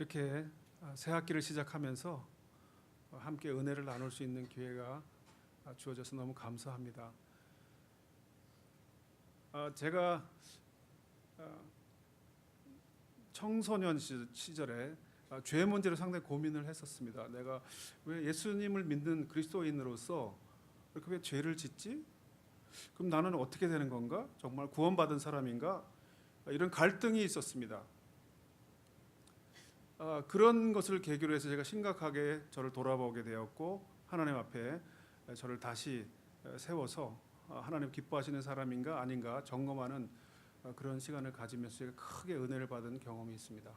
이렇게 새 학기를 시작하면서 함께 은혜를 나눌 수 있는 기회가 주어져서 너무 감사합니다. 제가 청소년 시절에 죄 문제로 상당히 고민을 했었습니다. 내가 왜 예수님을 믿는 그리스도인으로서 이렇게 왜 죄를 짓지? 그럼 나는 어떻게 되는 건가? 정말 구원받은 사람인가? 이런 갈등이 있었습니다. 그런 것을 계기로 해서 제가 심각하게 저를 돌아보게 되었고, 하나님 앞에 저를 다시 세워서 하나님 기뻐하시는 사람인가 아닌가 점검하는 그런 시간을 가지면서 제가 크게 은혜를 받은 경험이 있습니다.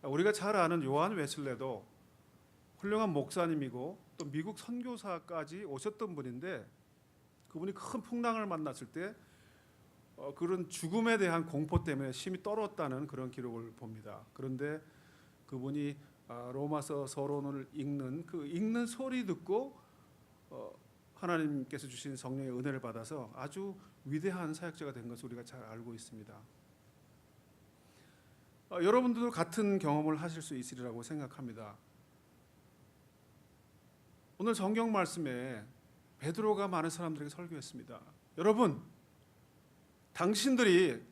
우리가 잘 아는 요한 웨슬레도 훌륭한 목사님이고 또 미국 선교사까지 오셨던 분인데, 그분이 큰 풍랑을 만났을 때 그런 죽음에 대한 공포 때문에 심히 떨었다는 그런 기록을 봅니다. 그런데 그분이 로마서 서론을 읽는 그 읽는 소리 듣고 하나님께서 주신 성령의 은혜를 받아서 아주 위대한 사역자가 된 것을 우리가 잘 알고 있습니다. 여러분들도 같은 경험을 하실 수 있으리라고 생각합니다. 오늘 성경 말씀에 베드로가 많은 사람들에게 설교했습니다. 여러분, 당신들이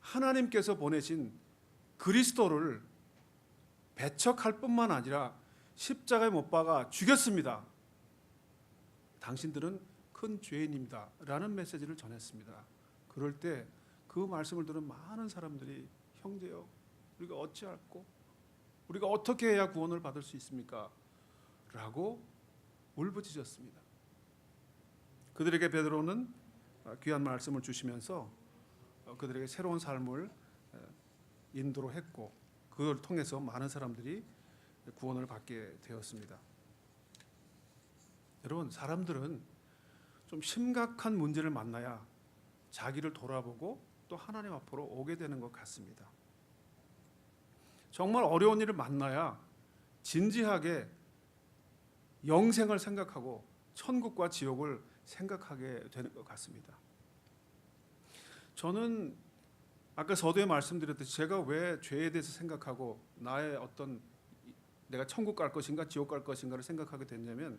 하나님께서 보내신 그리스도를 배척할 뿐만 아니라 십자가에 못 박아 죽였습니다. 당신들은 큰 죄인입니다 라는 메시지를 전했습니다. 그럴 때 그 말씀을 들은 많은 사람들이, 형제여, 우리가 어찌할꼬? 우리가 어떻게 해야 구원을 받을 수 있습니까? 라고 울부짖었습니다. 그들에게 베드로는 귀한 말씀을 주시면서 그들에게 새로운 삶을 인도로 했고, 그걸 통해서 많은 사람들이 구원을 받게 되었습니다. 여러분, 사람들은 좀 심각한 문제를 만나야 자기를 돌아보고 또 하나님 앞으로 오게 되는 것 같습니다. 정말 어려운 일을 만나야 진지하게 영생을 생각하고 천국과 지옥을 생각하게 되는 것 같습니다. 저는 아까 서두에 말씀드렸듯이 제가 왜 죄에 대해서 생각하고 나의 어떤 내가 천국 갈 것인가 지옥 갈 것인가를 생각하게 됐냐면,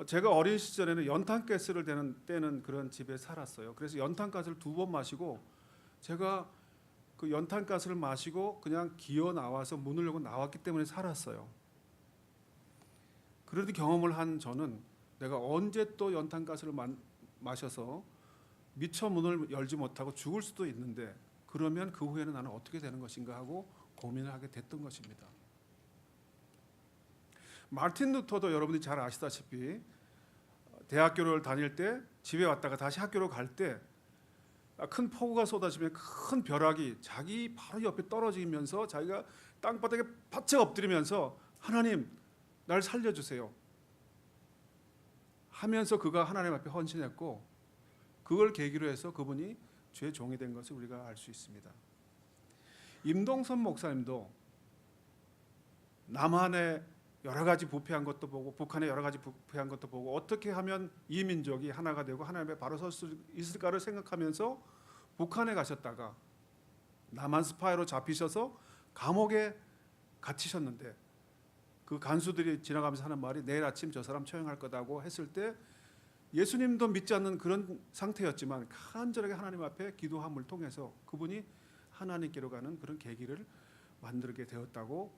제가 어린 시절에는 연탄가스를 떼는 그런 집에 살았어요. 그래서 연탄가스를 2번 마시고, 제가 그 연탄가스를 마시고 그냥 기어 나와서 문을 열고 나왔기 때문에 살았어요. 그런 경험을 한 저는 내가 언제 또 연탄가스를 마셔서 미처 문을 열지 못하고 죽을 수도 있는데, 그러면 그 후에는 나는 어떻게 되는 것인가 하고 고민을 하게 됐던 것입니다. 마틴 루터도 여러분들이 잘 아시다시피 대학교를 다닐 때 집에 왔다가 다시 학교로 갈 때 큰 폭우가 쏟아지면 큰 벼락이 자기 바로 옆에 떨어지면서 자기가 땅바닥에 바짝 엎드리면서 하나님 날 살려주세요 하면서 그가 하나님 앞에 헌신했고, 그걸 계기로 해서 그분이 죄의 종이 된 것을 우리가 알 수 있습니다. 임동선 목사님도 남한에 여러 가지 부패한 것도 보고 북한에 여러 가지 부패한 것도 보고 어떻게 하면 이 민족이 하나가 되고 하나님 앞에 바로 설 수 있을까를 생각하면서 북한에 가셨다가 남한 스파이로 잡히셔서 감옥에 갇히셨는데, 그 간수들이 지나가면서 하는 말이 내일 아침 저 사람 처형할 거다고 했을 때 예수님도 믿지 않는 그런 상태였지만 간절하게 하나님 앞에 기도함을 통해서 그분이 하나님께로 가는 그런 계기를 만들게 되었다고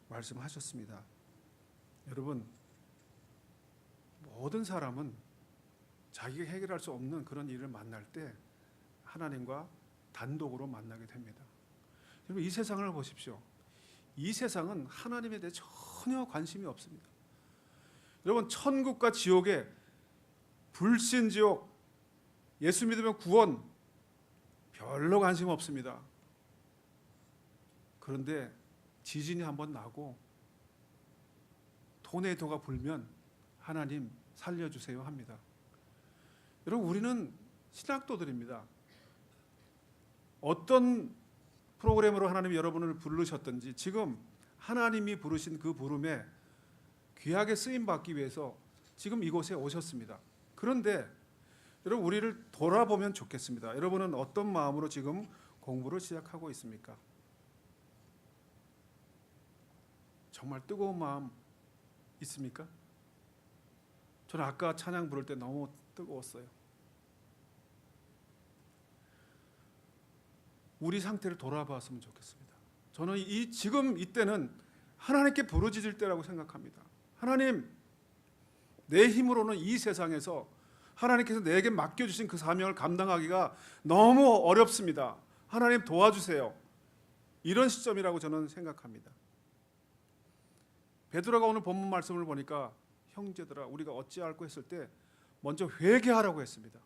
말씀하셨습니다. 여러분, 모든 사람은 자기가 해결할 수 없는 그런 일을 만날 때 하나님과 단독으로 만나게 됩니다. 여러분, 이 세상을 보십시오. 이 세상은 하나님에 대해 전혀 관심이 없습니다. 여러분, 천국과 지옥에 불신지옥, 예수 믿으면 구원 별로 관심 없습니다. 그런데 지진이 한번 나고 토네이도가 불면 하나님 살려주세요 합니다. 여러분, 우리는 신학도들입니다. 어떤 프로그램으로 하나님이 여러분을 부르셨든지 지금 하나님이 부르신 그 부름에 귀하게 쓰임받기 위해서 지금 이곳에 오셨습니다. 그런데 여러분, 우리를 돌아보면 좋겠습니다. 여러분은 어떤 마음으로 지금 공부를 시작하고 있습니까? 정말 뜨거운 마음 있습니까? 저는 아까 찬양 부를 때 너무 뜨거웠어요. 우리 상태를 돌아봤으면 좋겠습니다. 저는 지금 이때는 하나님께 부르짖을 때라고 생각합니다. 하나님, 내 힘으로는 이 세상에서 하나님께서 내게 맡겨주신 그 사명을 감당하기가 너무 어렵습니다. 하나님 도와주세요. 이런 시점이라고 저는 생각합니다. 베드로가 오늘 본문 말씀을 보니까 형제들아 우리가 어찌할꼬 했을 때 먼저 회개하라고 했습니다.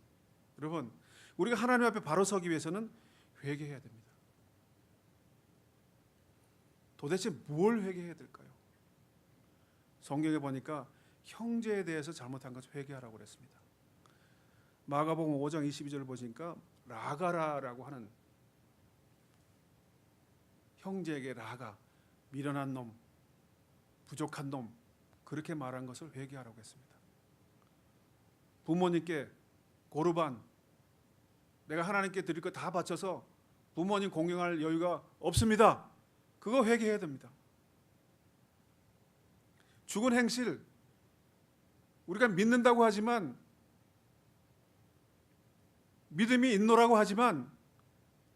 여러분, 우리가 하나님 앞에 바로 서기 위해서는 회개해야 됩니다. 도대체 뭘 회개해야 될까요? 성경에 보니까 형제에 대해서 잘못한 것을 회개하라고 그랬습니다. 마가복음 5장 22절을 보시니까 라가라라고 하는, 형제에게 라가, 미련한 놈, 부족한 놈, 그렇게 말한 것을 회개하라고 했습니다. 부모님께 고르반, 내가 하나님께 드릴 거 다 바쳐서 부모님 공경할 여유가 없습니다. 그거 회개해야 됩니다. 죽은 행실, 우리가 믿는다고 하지만, 믿음이 있노라고 하지만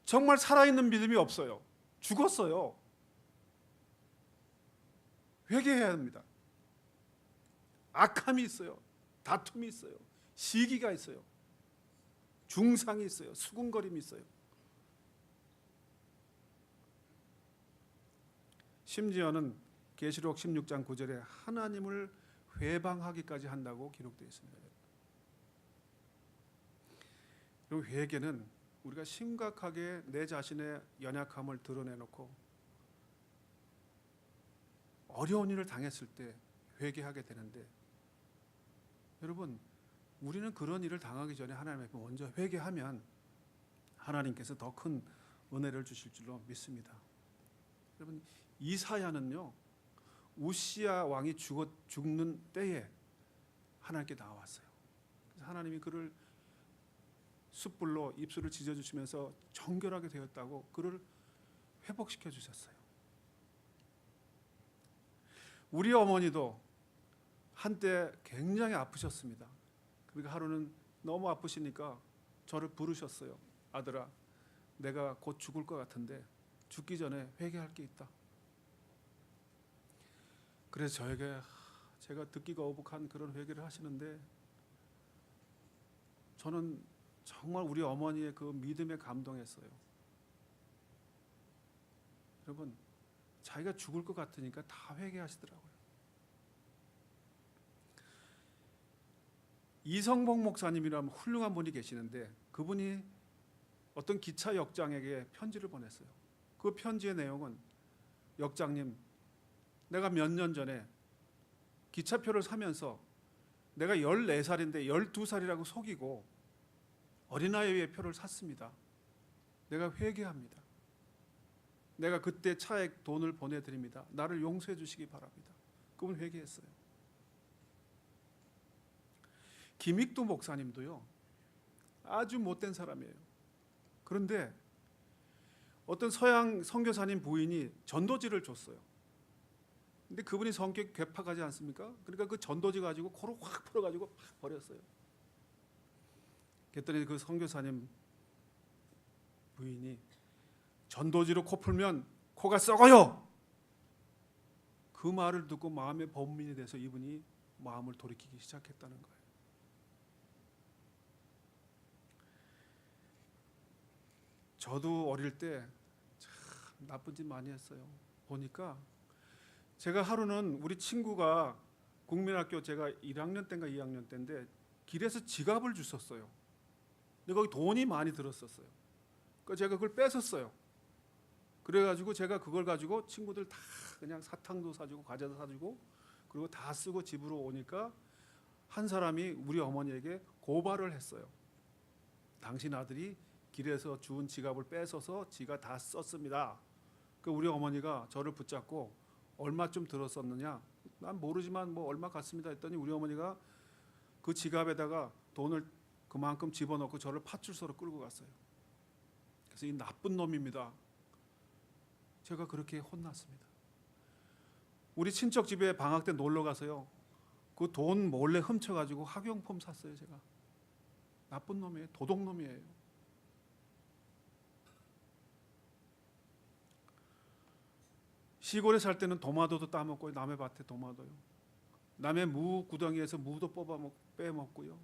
정말 살아있는 믿음이 없어요. 죽었어요. 회개해야 합니다. 악함이 있어요. 다툼이 있어요. 시기가 있어요. 중상이 있어요. 수군거림이 있어요. 심지어는 계시록 16장 9절에 하나님을 회방하기까지 한다고 기록되어 있습니다. 그리고 회개는 우리가 심각하게 내 자신의 연약함을 드러내놓고 어려운 일을 당했을 때 회개하게 되는데, 여러분, 우리는 그런 일을 당하기 전에 하나님 앞에 먼저 회개하면 하나님께서 더 큰 은혜를 주실 줄로 믿습니다. 여러분, 이사야는요, 우시야 왕이 죽는 때에 하나님께 나왔어요. 그래서 하나님이 그를 숯불로 입술을 찢어주시면서 정결하게 되었다고 그를 회복시켜 주셨어요. 우리 어머니도 한때 굉장히 아프셨습니다. 그러니까 하루는 너무 아프시니까 저를 부르셨어요. 아들아, 내가 곧 죽을 것 같은데 죽기 전에 회개할 게 있다. 그래서 저에게 제가 듣기가 어북한 그런 회개를 하시는데, 저는 정말 우리 어머니의 그 믿음에 감동했어요. 여러분, 자기가 죽을 것 같으니까 다 회개하시더라고요. 이성복 목사님이라는 훌륭한 분이 계시는데, 그분이 어떤 기차 역장에게 편지를 보냈어요. 그 편지의 내용은, 역장님, 내가 몇 년 전에 기차표를 사면서 내가 14살인데 12살이라고 속이고 어린아이의 표를 샀습니다. 내가 회개합니다. 내가 그때 차액 돈을 보내드립니다. 나를 용서해 주시기 바랍니다. 그분 회개했어요. 김익두 목사님도요, 아주 못된 사람이에요. 그런데 어떤 서양 선교사님 부인이 전도지를 줬어요. 근데 그분이 성격이 괴팍하지 않습니까? 그러니까 그 전도지 가지고 코로 확 풀어가지고 확 버렸어요. 그랬더니 그 선교사님 부인이, 전도지로 코 풀면 코가 썩어요. 그 말을 듣고 마음의 범민이 돼서 이분이 마음을 돌이키기 시작했다는 거예요. 저도 어릴 때 참 나쁜 짓 많이 했어요. 보니까 제가 하루는, 우리 친구가 국민학교, 제가 1학년 때인가 2학년 때인데 길에서 지갑을 주셨어요. 근데 거기 돈이 많이 들었었어요. 그래서 제가 그걸 뺏었어요. 그래가지고 제가 그걸 가지고 친구들 다 그냥 사탕도 사주고 과자도 사주고 그리고 다 쓰고 집으로 오니까 한 사람이 우리 어머니에게 고발을 했어요. 당신 아들이 길에서 주운 지갑을 뺏어서 지가 다 썼습니다. 그 우리 어머니가 저를 붙잡고 얼마쯤 들었었느냐? 난 모르지만 뭐 얼마 갔습니다 했더니 우리 어머니가 그 지갑에다가 돈을 그만큼 집어넣고 저를 파출소로 끌고 갔어요. 그래서 이 나쁜 놈입니다. 제가 그렇게 혼났습니다. 우리 친척 집에 방학 때 놀러 가서요. 그 돈 몰래 훔쳐가지고 학용품 샀어요. 제가. 나쁜 놈이에요. 도둑놈이에요. 시골에 살 때는 도마도도 따먹고 남의 밭에 도마도요. 남의 무 구덩이에서 무도 빼먹고요.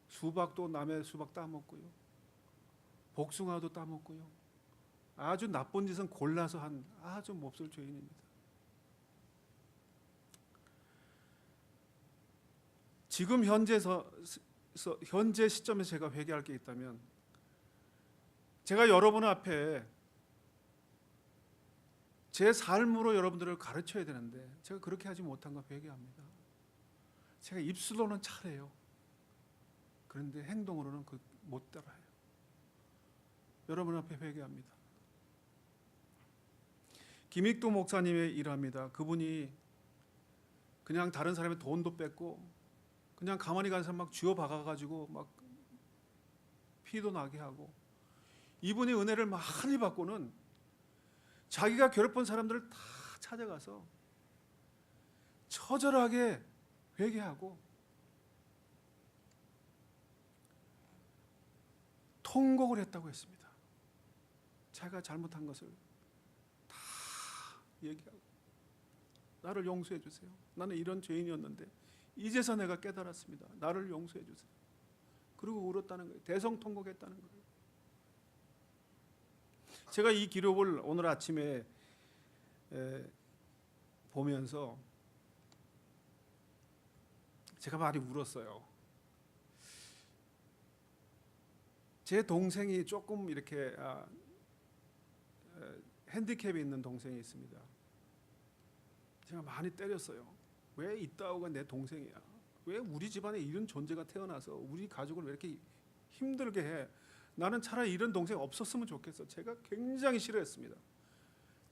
수박도 남의 수박 따먹고요. 복숭아도 따먹고요. 아주 나쁜 짓은 골라서 한 아주 몹쓸 죄인입니다. 지금 현재 시점에서 제가 회개할 게 있다면 제가 여러분 앞에 제 삶으로 여러분들을 가르쳐야 되는데 제가 그렇게 하지 못한 거 회개합니다. 제가 입술로는 잘해요. 그런데 행동으로는 못 따라해요. 여러분 앞에 회개합니다. 김익도 목사님의 일합니다. 그분이 그냥 다른 사람의 돈도 뺏고 그냥 가만히 가는 사람 막 쥐어 박아가지고 막 피도 나게 하고, 이분이 은혜를 많이 받고는 자기가 괴롭힌 사람들을 다 찾아가서 처절하게 회개하고 통곡을 했다고 했습니다. 자기가 잘못한 것을 다 얘기하고, 나를 용서해 주세요. 나는 이런 죄인이었는데 이제서 내가 깨달았습니다. 나를 용서해 주세요. 그리고 울었다는 거예요. 대성통곡했다는 거예요. 제가 이 기록을 오늘 아침에 보면서 제가 많이 울었어요. 제 동생이 조금 이렇게 핸디캡이 있는 동생이 있습니다. 제가 많이 때렸어요. 왜 이따오가 내 동생이야? 왜 우리 집안에 이런 존재가 태어나서 우리 가족을 왜 이렇게 힘들게 해? 나는 차라리 이런 동생 없었으면 좋겠어. 제가 굉장히 싫어했습니다.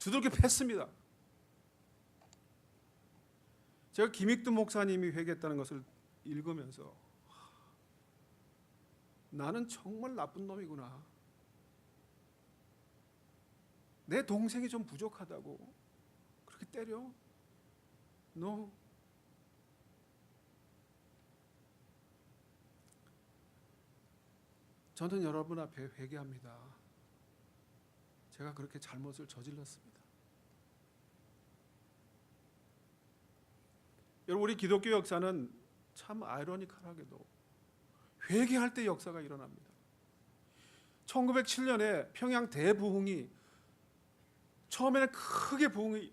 두들겨 팼습니다. 제가 김익두 목사님이 회개했다는 것을 읽으면서 나는 정말 나쁜 놈이구나. 내 동생이 좀 부족하다고 그렇게 때려? No. 저는 여러분 앞에 회개합니다. 제가 그렇게 잘못을 저질렀습니다. 여러분, 우리 기독교 역사는 참 아이러니컬하게도 회개할 때 역사가 일어납니다. 1907년에 평양 대부흥이 처음에는 크게 부흥이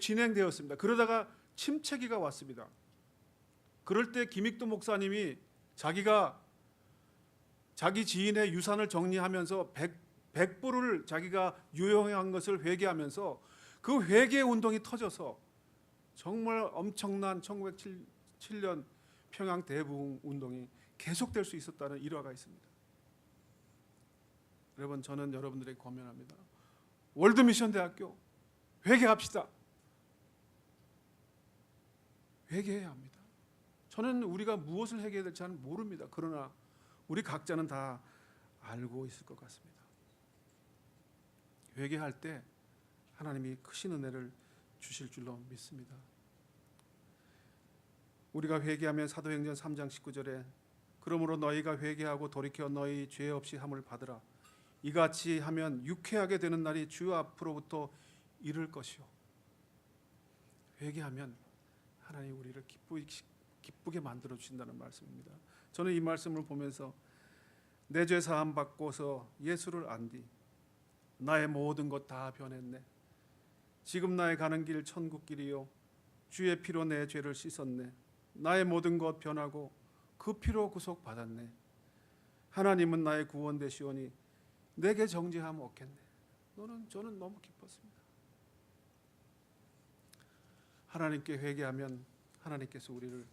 진행되었습니다. 그러다가 침체기가 왔습니다. 그럴 때 김익두 목사님이 자기 지인의 유산을 정리하면서 100불을 자기가 유용한 것을 회개하면서 그 회개 운동이 터져서 정말 엄청난 1907년 평양 대부흥 운동이 계속될 수 있었다는 일화가 있습니다. 여러분, 저는 여러분들에게 권면합니다. 월드미션 대학교 회개합시다. 회개해야 합니다. 저는 우리가 무엇을 회개해야 될지는 모릅니다. 그러나 우리 각자는 다 알고 있을 것 같습니다. 회개할 때 하나님이 크신 은혜를 주실 줄로 믿습니다. 우리가 회개하면 사도행전 3장 19절에 그러므로 너희가 회개하고 돌이켜 너희 죄 없이 함을 받으라. 이같이 하면 유쾌하게 되는 날이 주 앞으로부터 이를 것이요. 회개하면 하나님 우리를 기쁘게 만들어 주신다는 말씀입니다. 저는 이 말씀을 보면서 내 죄 사함 받고서 예수를 안디 나의 모든 것 다 변했네. 지금 나의 가는 길 천국 길이요 주의 피로 내 죄를 씻었네. 나의 모든 것 변하고 그 피로 구속 받았네. 하나님은 나의 구원 되시오니 내게 정죄함 없겠네. 저는 너무 기뻤습니다. 하나님께 회개하면 하나님께서 우리를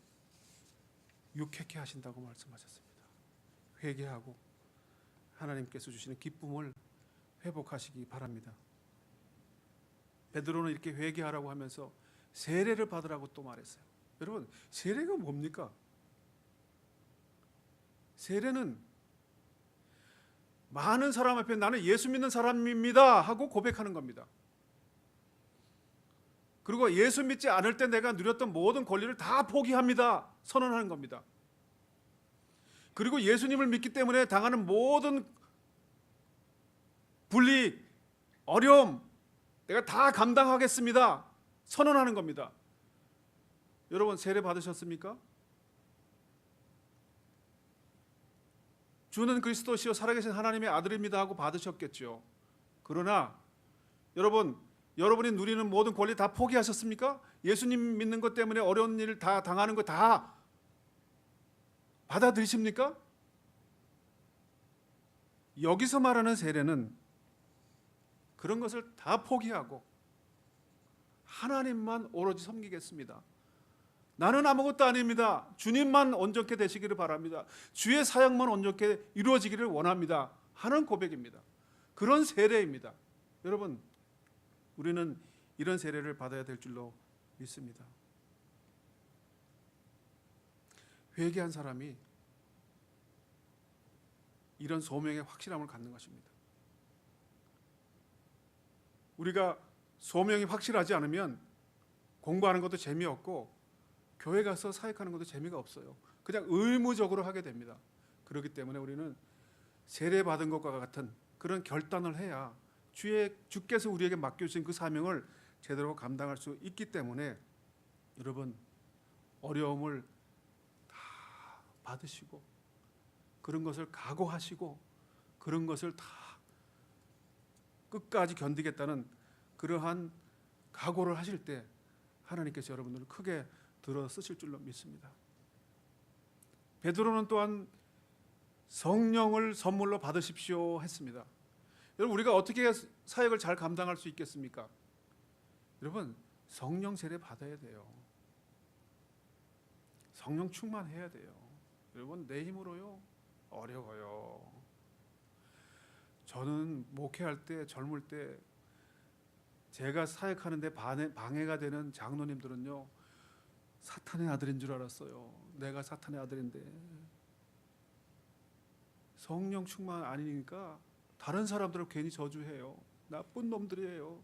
유쾌케 하신다고 말씀하셨습니다. 회개하고 하나님께서 주시는 기쁨을 회복하시기 바랍니다. 베드로는 이렇게 회개하라고 하면서 세례를 받으라고 또 말했어요. 여러분, 세례가 뭡니까? 세례는 많은 사람 앞에 나는 예수 믿는 사람입니다 하고 고백하는 겁니다. 그리고 예수 믿지 않을 때 내가 누렸던 모든 권리를 다 포기합니다. 선언하는 겁니다. 그리고 예수님을 믿기 때문에 당하는 모든 불이익, 어려움 내가 다 감당하겠습니다. 선언하는 겁니다. 여러분 세례 받으셨습니까? 주는 그리스도시요 살아계신 하나님의 아들입니다 하고 받으셨겠죠. 그러나 여러분이 누리는 모든 권리 다 포기하셨습니까? 예수님 믿는 것 때문에 어려운 일 다 당하는 거 다 받아들이십니까? 여기서 말하는 세례는 그런 것을 다 포기하고 하나님만 오로지 섬기겠습니다. 나는 아무것도 아닙니다. 주님만 온전케 되시기를 바랍니다. 주의 사역만 온전케 이루어지기를 원합니다. 하는 고백입니다. 그런 세례입니다. 여러분, 우리는 이런 세례를 받아야 될 줄로 믿습니다. 회개한 사람이 이런 소명의 확실함을 갖는 것입니다. 우리가 소명이 확실하지 않으면 공부하는 것도 재미없고 교회 가서 사역하는 것도 재미가 없어요. 그냥 의무적으로 하게 됩니다. 그렇기 때문에 우리는 세례 받은 것과 같은 그런 결단을 해야 주께서 우리에게 맡겨주신 그 사명을 제대로 감당할 수 있기 때문에 여러분 어려움을 다 받으시고 그런 것을 각오하시고 그런 것을 다 끝까지 견디겠다는 그러한 각오를 하실 때 하나님께서 여러분들을 크게 들어 쓰실 줄로 믿습니다. 베드로는 또한 성령을 선물로 받으십시오 했습니다. 여러분 우리가 어떻게 사역을 잘 감당할 수 있겠습니까? 여러분 성령 세례 받아야 돼요. 성령 충만해야 돼요. 여러분 내 힘으로요 어려워요. 저는 목회할 때 젊을 때 제가 사역하는데 방해가 되는 장로님들은요 사탄의 아들인 줄 알았어요. 내가 사탄의 아들인데 성령 충만 아니니까 다른 사람들을 괜히 저주해요. 나쁜 놈들이에요.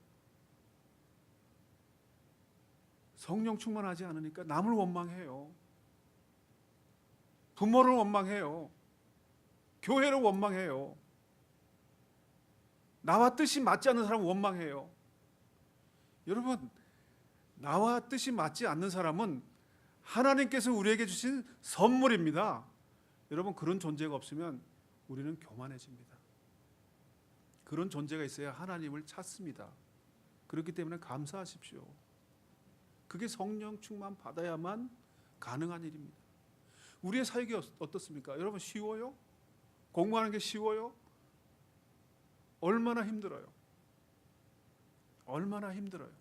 성령 충만하지 않으니까 남을 원망해요. 부모를 원망해요. 교회를 원망해요. 나와 뜻이 맞지 않는 사람을 원망해요. 여러분 나와 뜻이 맞지 않는 사람은 하나님께서 우리에게 주신 선물입니다. 여러분 그런 존재가 없으면 우리는 교만해집니다. 그런 존재가 있어야 하나님을 찾습니다. 그렇기 때문에 감사하십시오. 그게 성령 충만 받아야만 가능한 일입니다. 우리의 사역이 어떻습니까? 여러분 쉬워요? 공부하는 게 쉬워요? 얼마나 힘들어요. 얼마나 힘들어요.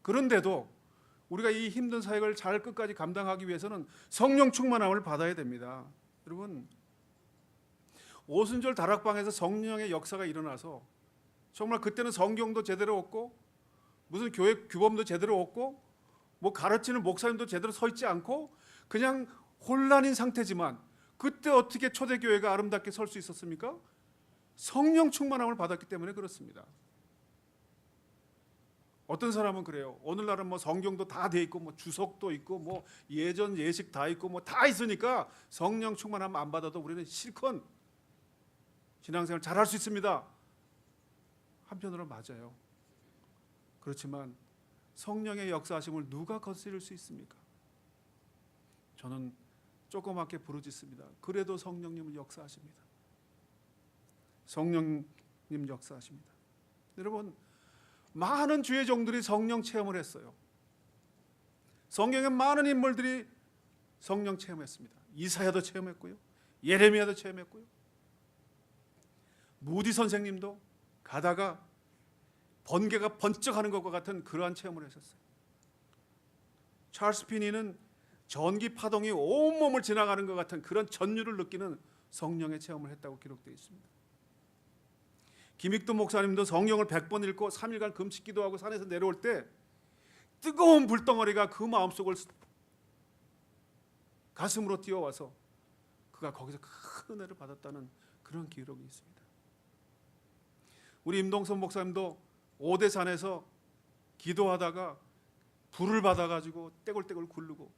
그런데도 우리가 이 힘든 사역을 잘 끝까지 감당하기 위해서는 성령 충만함을 받아야 됩니다. 여러분 오순절 다락방에서 성령의 역사가 일어나서 정말 그때는 성경도 제대로 없고 무슨 교회 규범도 제대로 없고 뭐 가르치는 목사님도 제대로 서 있지 않고 그냥 혼란인 상태지만 그때 어떻게 초대교회가 아름답게 설 수 있었습니까? 성령 충만함을 받았기 때문에 그렇습니다. 어떤 사람은 그래요. 오늘날은 뭐 성경도 다 돼 있고 뭐 주석도 있고 뭐 예전 예식 다 있고 뭐 다 있으니까 성령 충만함 안 받아도 우리는 실컷 신앙생활 잘할 수 있습니다. 한편으로 맞아요. 그렇지만 성령의 역사하심을 누가 거스릴 수 있습니까? 저는 조그맣게 부르짖습니다. 그래도 성령님은 역사하십니다. 성령님 역사하십니다. 여러분 많은 주의 종들이 성령 체험을 했어요. 성경의 많은 인물들이 성령 체험했습니다. 이사야도 체험했고요. 예레미야도 체험했고요. 무디 선생님도 가다가 번개가 번쩍하는 것과 같은 그러한 체험을 하셨어요. 찰스 피니는 전기 파동이 온몸을 지나가는 것 같은 그런 전율을 느끼는 성령의 체험을 했다고 기록되어 있습니다. 김익도 목사님도 성경을 100번 읽고 3일간 금식 기도하고 산에서 내려올 때 뜨거운 불덩어리가 그 마음속을 가슴으로 뛰어와서 그가 거기서 큰 은혜를 받았다는 그런 기록이 있습니다. 우리 임동선 목사님도 오대산에서 기도하다가 불을 받아가지고 떼굴떼굴 굴르고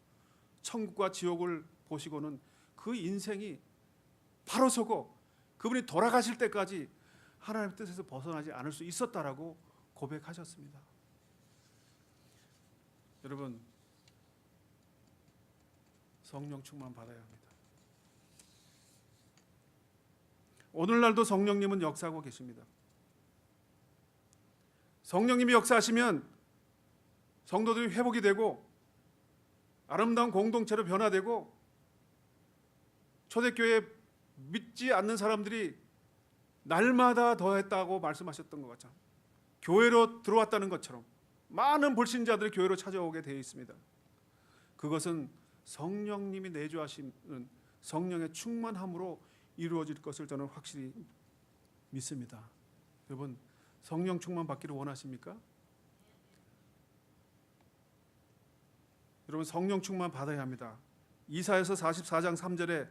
천국과 지옥을 보시고는 그 인생이 바로 서고 그분이 돌아가실 때까지 하나님의 뜻에서 벗어나지 않을 수 있었다라고 고백하셨습니다. 여러분, 성령 충만 받아야 합니다. 오늘날도 성령님은 역사하고 계십니다. 성령님이 역사하시면 성도들이 회복이 되고 아름다운 공동체로 변화되고 초대교회 믿지 않는 사람들이 날마다 더했다고 말씀하셨던 것 같죠. 교회로 들어왔다는 것처럼 많은 불신자들이 교회로 찾아오게 되어 있습니다. 그것은 성령님이 내주하시는 성령의 충만함으로 이루어질 것을 저는 확실히 믿습니다. 여러분, 성령 충만 받기를 원하십니까? 여러분, 성령 충만 받아야 합니다. 이사야서 44장 3절에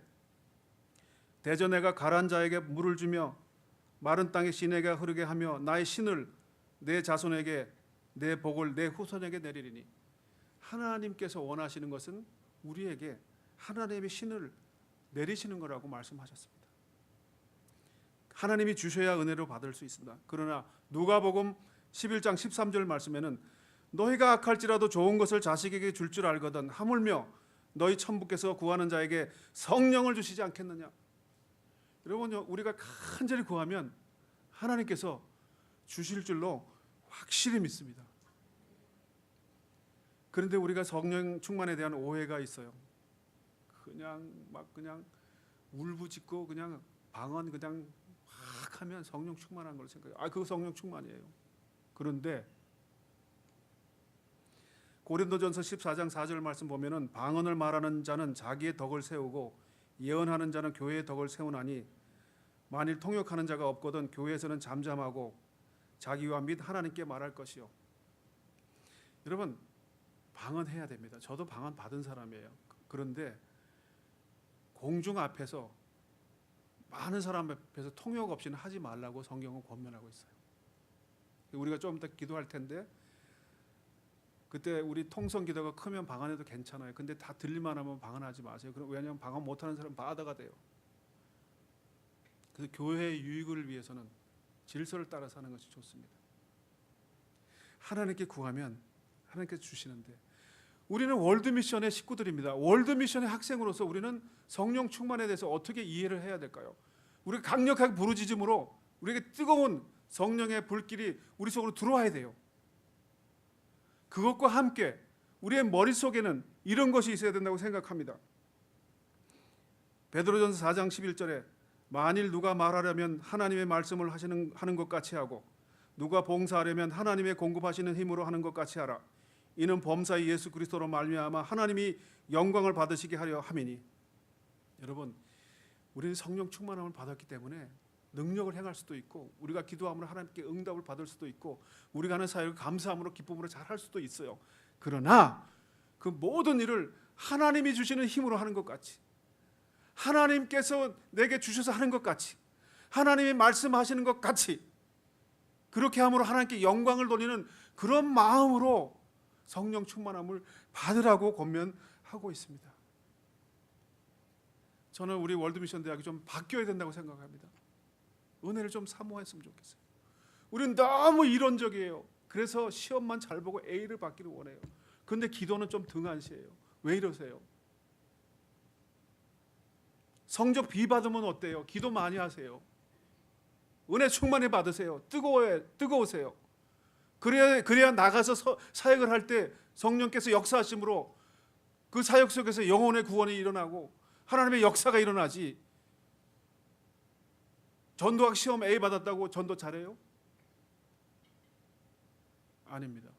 대전해가 가라앉은 자에게 물을 주며 마른 땅에 시내가 흐르게 하며 나의 신을 내 자손에게 내 복을 내 후손에게 내리리니, 하나님께서 원하시는 것은 우리에게 하나님의 신을 내리시는 거라고 말씀하셨습니다. 하나님이 주셔야 은혜로 받을 수 있습니다. 그러나 누가복음 11장 13절 말씀에는 너희가 악할지라도 좋은 것을 자식에게 줄 줄 알거든 하물며 너희 천부께서 구하는 자에게 성령을 주시지 않겠느냐. 여러분, 우리가 간절히 구하면 하나님께서 주실 줄로 확실히 믿습니다. 그런데 우리가 성령 충만에 대한 오해가 있어요. 그냥 울부짖고 그냥 방언 그냥 확 하면 성령 충만한 걸 생각해요. 그거 성령 충만이에요. 그런데 고린도전서 14장 4절 말씀 보면은 방언을 말하는 자는 자기의 덕을 세우고 예언하는 자는 교회의 덕을 세우나니 만일 통역하는 자가 없거든 교회에서는 잠잠하고 자기와 및 하나님께 말할 것이요. 여러분, 방언해야 됩니다. 저도 방언 받은 사람이에요. 그런데 공중 앞에서 많은 사람 앞에서 통역 없이는 하지 말라고 성경은 권면하고 있어요. 우리가 좀 이따 기도할 텐데 그때 우리 통성 기도가 크면 방언해도 괜찮아요. 근데 다 들릴만 하면 방언하지 마세요. 왜냐하면 방언 못하는 사람은 바다가 돼요. 그래서 교회의 유익을 위해서는 질서를 따라 사는 것이 좋습니다. 하나님께 구하면 하나님께서 주시는데, 우리는 월드미션의 식구들입니다. 월드미션의 학생으로서 우리는 성령 충만에 대해서 어떻게 이해를 해야 될까요? 우리가 강력하게 부르짖음으로 우리에게 뜨거운 성령의 불길이 우리 속으로 들어와야 돼요. 그것과 함께 우리의 머릿속에는 이런 것이 있어야 된다고 생각합니다. 베드로전서 4장 11절에 만일 누가 말하려면 하나님의 말씀을 하는 것 같이 하고 누가 봉사하려면 하나님의 공급하시는 힘으로 하는 것 같이 하라. 이는 범사의 예수 그리스도로 말미암아 하나님이 영광을 받으시게 하려 함이니. 여러분, 우리는 성령 충만함을 받았기 때문에 능력을 행할 수도 있고 우리가 기도하면 하나님께 응답을 받을 수도 있고 우리가 하는 사역을 감사함으로 기쁨으로 잘할 수도 있어요. 그러나 그 모든 일을 하나님이 주시는 힘으로 하는 것 같이, 하나님께서 내게 주셔서 하는 것 같이, 하나님이 말씀하시는 것 같이, 그렇게 함으로 하나님께 영광을 돌리는 그런 마음으로 성령 충만함을 받으라고 권면하고 있습니다. 저는 우리 월드미션 대학이 좀 바뀌어야 된다고 생각합니다. 은혜를 좀 사모했으면 좋겠어요. 우리는 너무 이론적이에요. 그래서 시험만 잘 보고 A를 받기를 원해요. 그런데 기도는 좀 등한시해요. 왜 이러세요? 성적 B 받으면 어때요? 기도 많이 하세요. 은혜 충만히 받으세요. 뜨거우세요. 그래야 나가서 사역을 할 때 성령께서 역사하심으로 그 사역 속에서 영혼의 구원이 일어나고 하나님의 역사가 일어나지. 전도학 시험 A 받았다고 전도 잘해요? 아닙니다.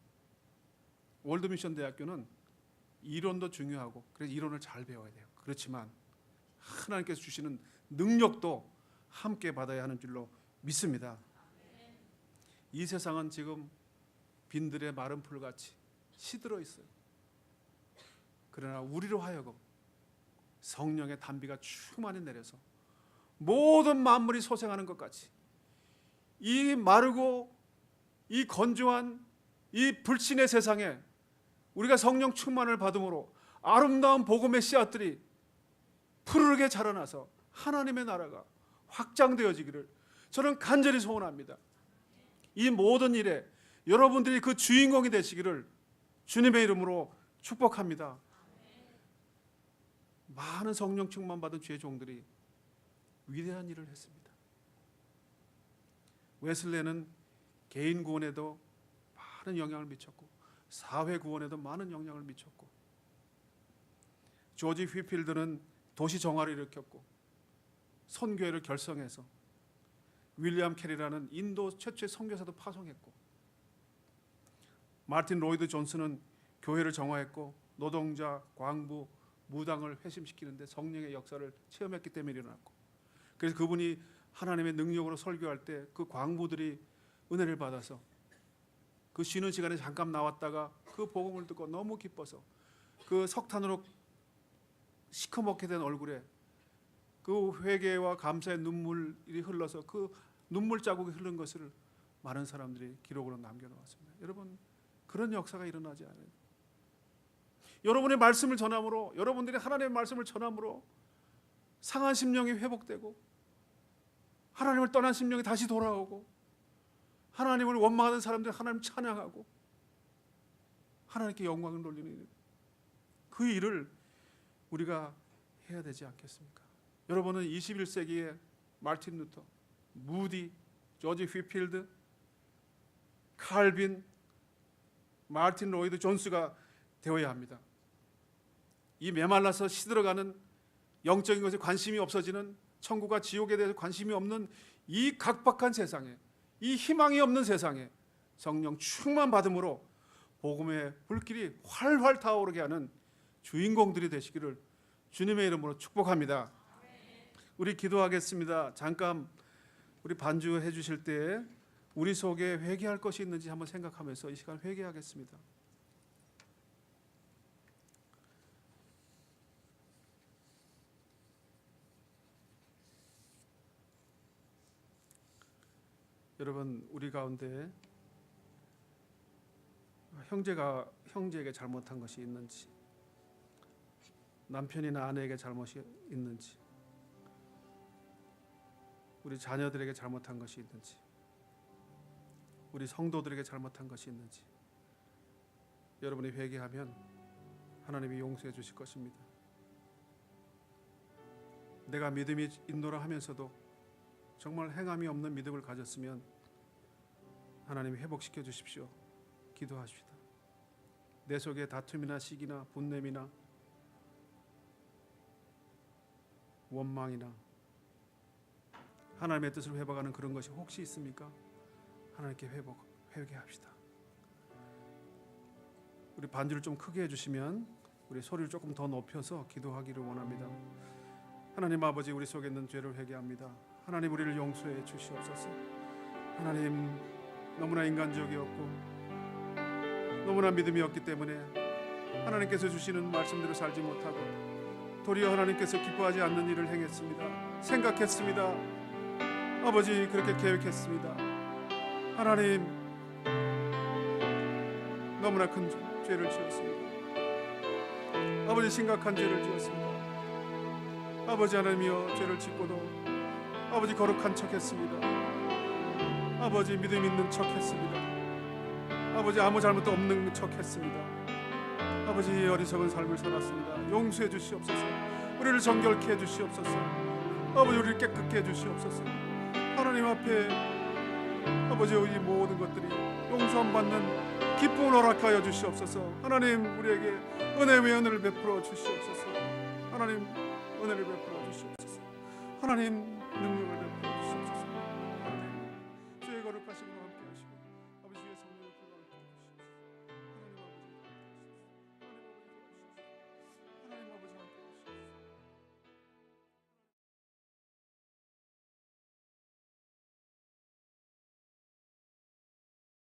월드미션 대학교는 이론도 중요하고 그래서 이론을 잘 배워야 돼요. 그렇지만 하나님께서 주시는 능력도 함께 받아야 하는 줄로 믿습니다. 이 세상은 지금 빈들의 마른 풀같이 시들어 있어요. 그러나 우리로 하여금 성령의 단비가 충만히 내려서 모든 만물이 소생하는 것 같이 이 마르고 이 건조한 이 불신의 세상에 우리가 성령 충만을 받음으로 아름다운 복음의 씨앗들이 푸르르게 자라나서 하나님의 나라가 확장되어지기를 저는 간절히 소원합니다. 이 모든 일에 여러분들이 그 주인공이 되시기를 주님의 이름으로 축복합니다. 많은 성령 충만 받은 주의 종들이 위대한 일을 했습니다. 웨슬레는 개인 구원에도 많은 영향을 미쳤고 사회 구원에도 많은 영향을 미쳤고, 조지 휘필드는 도시 정화를 일으켰고 선교회를 결성해서 윌리엄 캐리라는 인도 최초의 선교사도 파송했고, 마틴 로이드 존슨은 교회를 정화했고 노동자, 광부, 무당을 회심시키는데 성령의 역사를 체험했기 때문에 일어났고, 그래서 그분이 하나님의 능력으로 설교할 때 그 광부들이 은혜를 받아서 그 쉬는 시간에 잠깐 나왔다가 그 복음을 듣고 너무 기뻐서 그 석탄으로 시커멓게 된 얼굴에 그 회개와 감사의 눈물이 흘러서 그 눈물 자국이 흐른 것을 많은 사람들이 기록으로 남겨놓았습니다. 여러분, 그런 역사가 일어나지 않아요. 여러분의 말씀을 전함으로, 여러분들이 하나님의 말씀을 전함으로 상한 심령이 회복되고 하나님을 떠난 심령이 다시 돌아오고 하나님을 원망하는 사람들이 하나님 찬양하고 하나님께 영광을 돌리는 그 일을 우리가 해야 되지 않겠습니까? 여러분은 21세기의 마틴 루터, 무디, 조지 휘필드, 칼빈, 마틴 로이드 존스가 되어야 합니다. 이 메말라서 시들어가는 영적인 것에 관심이 없어지는, 천국과 지옥에 대해서 관심이 없는 이 각박한 세상에, 이 희망이 없는 세상에 성령 충만 받음으로 복음의 불길이 활활 타오르게 하는 주인공들이 되시기를 주님의 이름으로 축복합니다. 우리 기도하겠습니다. 잠깐 우리 반주해 주실 때 우리 속에 회개할 것이 있는지 한번 생각하면서 이 시간 회개하겠습니다. 여러분, 우리 가운데 형제가 형제에게 잘못한 것이 있는지, 남편이나 아내에게 잘못이 있는지, 우리 자녀들에게 잘못한 것이 있는지, 우리 성도들에게 잘못한 것이 있는지 여러분이 회개하면 하나님이 용서해 주실 것입니다. 내가 믿음이 있노라 하면서도 정말 행함이 없는 믿음을 가졌으면 하나님이 회복시켜 주십시오. 기도하십시다. 내 속에 다툼이나 시기나 분냄이나 원망이나 하나님의 뜻을 회복하는 그런 것이 혹시 있습니까? 하나님께 회개합시다. 우리 반주를 좀 크게 해주시면 우리 소리를 조금 더 높여서 기도하기를 원합니다. 하나님 아버지, 우리 속에 있는 죄를 회개합니다. 하나님, 우리를 용서해 주시옵소서. 하나님, 너무나 인간적이었고 너무나 믿음이 없기 때문에 하나님께서 주시는 말씀대로 살지 못하고 도리어 하나님께서 기뻐하지 않는 일을 행했습니다. 생각했습니다. 아버지, 그렇게 계획했습니다. 하나님, 너무나 큰 죄를 지었습니다. 아버지, 심각한 죄를 지었습니다. 아버지 하나님이여, 죄를 짓고도 아버지 거룩한 척했습니다. 아버지 믿음 있는 척했습니다. 아버지 아무 잘못도 없는 척했습니다. 아버지 어리석은 삶을 살았습니다. 용서해 주시옵소서. 우리를 정결케 해 주시옵소서. 아버지 우리를 깨끗게 해 주시옵소서. 하나님 앞에 아버지 이 모든 것들이 용서함 받는 기쁨을 허락하여 주시옵소서. 하나님 우리에게 은혜 위에 은혜를 베풀어 주시옵소서. 하나님 은혜를 베풀어 주시옵소서. 하나님 능력을